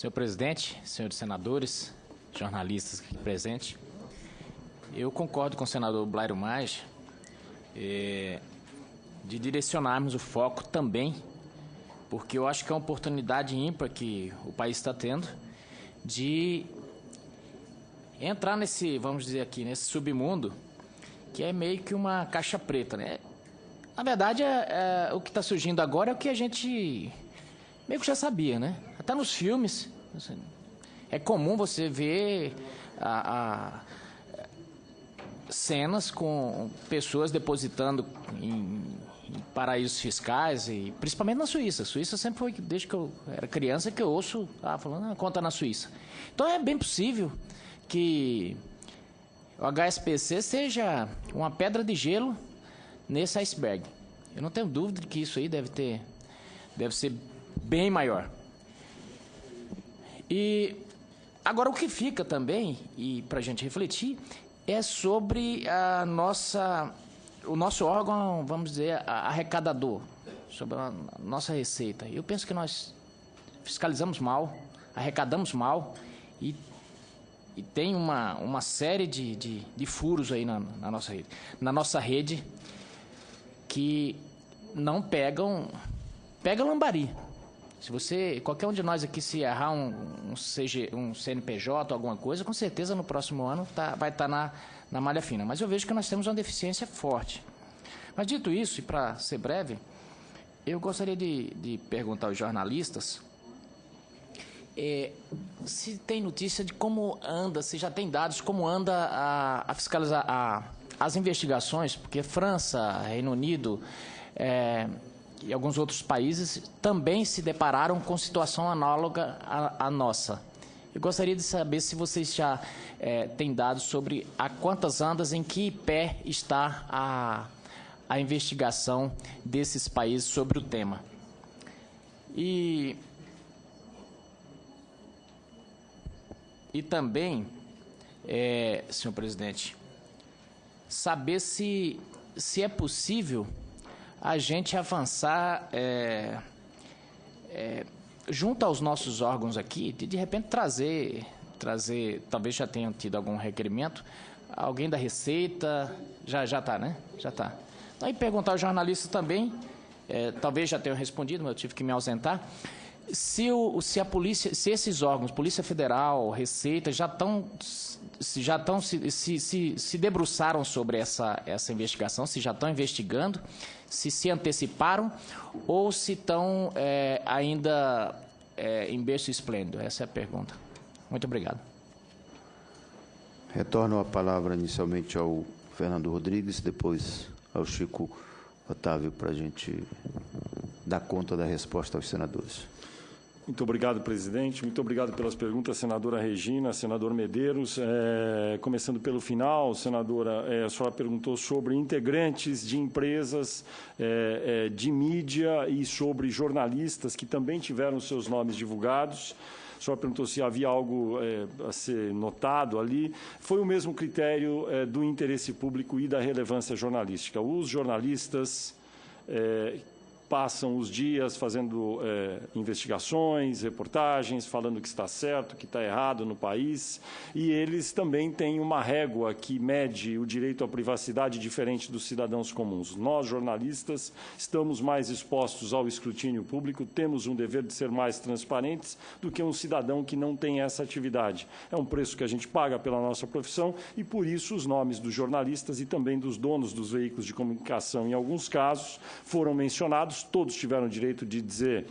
Senhor presidente, senhores senadores, jornalistas aqui presentes, eu concordo com o senador Blairo Maggi de direcionarmos o foco também, porque eu acho que é uma oportunidade ímpar que o país está tendo de entrar nesse, vamos dizer aqui, nesse submundo, que é meio que uma caixa preta, né? Na verdade, o que está surgindo agora é o que a gente meio que já sabia, né? Até nos filmes, assim, é comum você ver cenas com pessoas depositando em paraísos fiscais, e principalmente na Suíça. A Suíça sempre foi, desde que eu era criança, que eu ouço falando, conta na Suíça. Então é bem possível que o HSBC seja uma pedra de gelo nesse iceberg. Eu não tenho dúvida de que isso aí deve ser bem maior. E agora o que fica também, e para a gente refletir, é sobre o nosso órgão, vamos dizer, arrecadador, sobre a nossa receita. Eu penso que nós fiscalizamos mal, arrecadamos mal e tem uma série de furos aí na nossa rede que não pega lambari. Se qualquer um de nós aqui se errar um CNPJ ou alguma coisa, com certeza no próximo ano vai estar na malha fina. Mas eu vejo que nós temos uma deficiência forte. Mas dito isso, e para ser breve, eu gostaria de perguntar aos jornalistas se tem notícia de como anda, se já tem dados, como anda a fiscalizar as investigações, porque França, Reino Unido e alguns outros países também se depararam com situação análoga à nossa. Eu gostaria de saber se vocês já têm dados sobre a quantas andas, em que pé está a investigação desses países sobre o tema. E também, senhor presidente, saber se é possível a gente avançar junto aos nossos órgãos aqui, de repente trazer, talvez já tenham tido algum requerimento, alguém da Receita, já está, né? Já está. Então, e perguntar aos jornalistas também, talvez já tenham respondido, mas eu tive que me ausentar, se a polícia, se esses órgãos, Polícia Federal, Receita, se debruçaram sobre essa investigação, se já estão investigando, se anteciparam ou se estão ainda em berço esplêndido. Essa é a pergunta. Muito obrigado. Retorno a palavra inicialmente ao Fernando Rodrigues, depois ao Chico Otávio, para a gente dar conta da resposta aos senadores. Muito obrigado, presidente. Muito obrigado pelas perguntas, senadora Regina, senador Medeiros. Começando pelo final, senadora, a senhora perguntou sobre integrantes de empresas de mídia e sobre jornalistas que também tiveram seus nomes divulgados. A senhora perguntou se havia algo a ser notado ali. Foi o mesmo critério do interesse público e da relevância jornalística. Os jornalistas passam os dias fazendo investigações, reportagens, falando o que está certo, o que está errado no país, e eles também têm uma régua que mede o direito à privacidade diferente dos cidadãos comuns. Nós, jornalistas, estamos mais expostos ao escrutínio público, temos um dever de ser mais transparentes do que um cidadão que não tem essa atividade. É um preço que a gente paga pela nossa profissão e, por isso, os nomes dos jornalistas e também dos donos dos veículos de comunicação, em alguns casos, foram mencionados. Todos tiveram o direito de dizer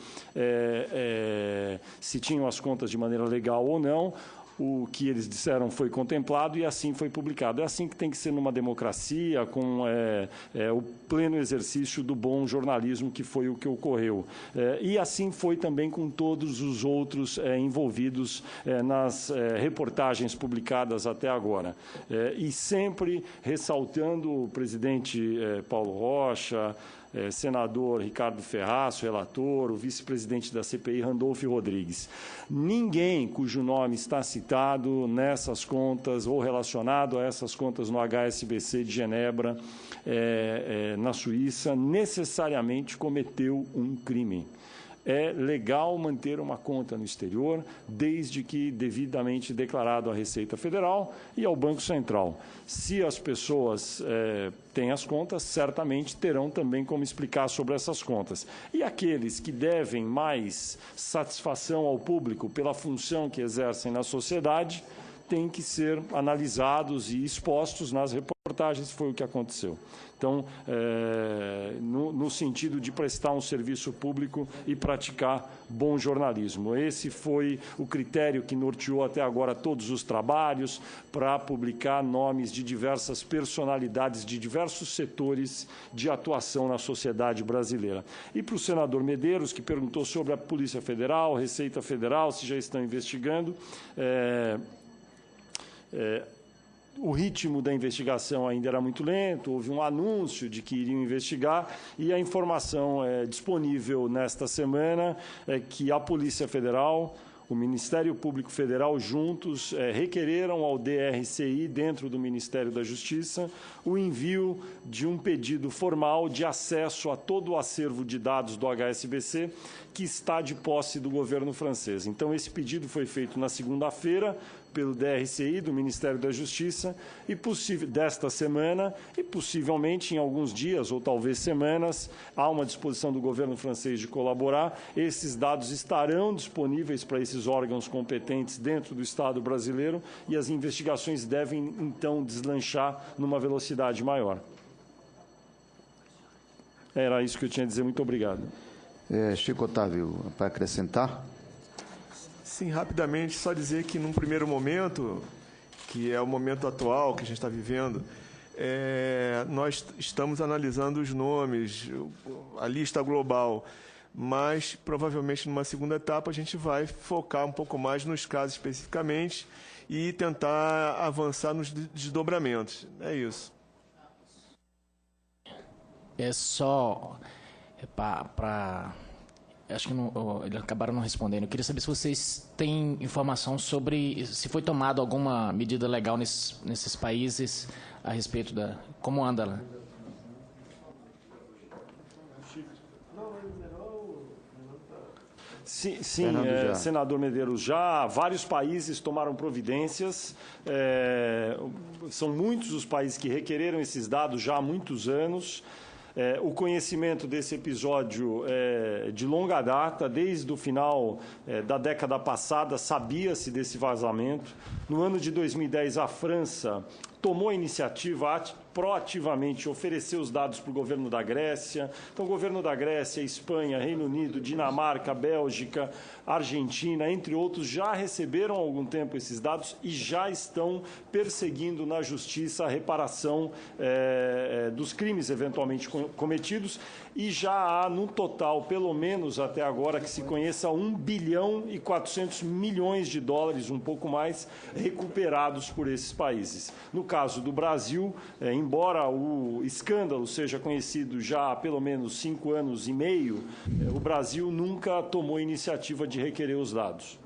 se tinham as contas de maneira legal ou não. O que eles disseram foi contemplado e assim foi publicado. É assim que tem que ser numa democracia, com o pleno exercício do bom jornalismo, que foi o que ocorreu. E assim foi também com todos os outros envolvidos nas reportagens publicadas até agora. E sempre ressaltando o presidente Paulo Rocha, senador Ricardo Ferraz, relator, o vice-presidente da CPI, Randolfo Rodrigues. Ninguém cujo nome está citado nessas contas ou relacionado a essas contas no HSBC de Genebra, na Suíça, necessariamente cometeu um crime. é legal manter uma conta no exterior, desde que devidamente declarado à Receita Federal e ao Banco Central. Se as pessoas têm as contas, certamente terão também como explicar sobre essas contas. E aqueles que devem mais satisfação ao público pela função que exercem na sociedade, têm que ser analisados e expostos nas reportagens, foi o que aconteceu. Então, no sentido de prestar um serviço público e praticar bom jornalismo. Esse foi o critério que norteou até agora todos os trabalhos para publicar nomes de diversas personalidades de diversos setores de atuação na sociedade brasileira. E para o senador Medeiros, que perguntou sobre a Polícia Federal, Receita Federal, se já estão investigando, o ritmo da investigação ainda era muito lento, houve um anúncio de que iriam investigar e a informação disponível nesta semana é que a Polícia Federal, o Ministério Público Federal juntos requereram ao DRCI, dentro do Ministério da Justiça, o envio de um pedido formal de acesso a todo o acervo de dados do HSBC que está de posse do governo francês. Então, esse pedido foi feito na segunda-feira pelo DRCI, do Ministério da Justiça, e desta semana, e possivelmente em alguns dias ou talvez semanas, há uma disposição do governo francês de colaborar. Esses dados estarão disponíveis para esses órgãos competentes dentro do Estado brasileiro e as investigações devem, então, deslanchar numa velocidade maior. Era isso que eu tinha a dizer. Muito obrigado. Chico Otávio, para acrescentar? Sim, rapidamente, só dizer que num primeiro momento, que é o momento atual que a gente está vivendo, nós estamos analisando os nomes, a lista global, mas provavelmente numa segunda etapa a gente vai focar um pouco mais nos casos especificamente e tentar avançar nos desdobramentos. É isso. É só para... Acho que eles acabaram não respondendo. Eu queria saber se vocês têm informação sobre se foi tomada alguma medida legal nesses países a respeito da... Como anda lá? Sim, senador Medeiros, já vários países tomaram providências, são muitos os países que requereram esses dados já há muitos anos. O conhecimento desse episódio é de longa data, desde o final da década passada, sabia-se desse vazamento. No ano de 2010, a França tomou a iniciativa proativamente, ofereceu os dados para o governo da Grécia. Então, o governo da Grécia, Espanha, Reino Unido, Dinamarca, Bélgica, Argentina, entre outros, já receberam há algum tempo esses dados e já estão perseguindo na justiça a reparação dos crimes eventualmente cometidos. E já há, no total, pelo menos até agora, que se conheça, 1 bilhão e 400 milhões de dólares, um pouco mais, recuperados por esses países. No caso do Brasil, embora o escândalo seja conhecido já há pelo menos 5 anos e meio, o Brasil nunca tomou iniciativa de requerer os dados.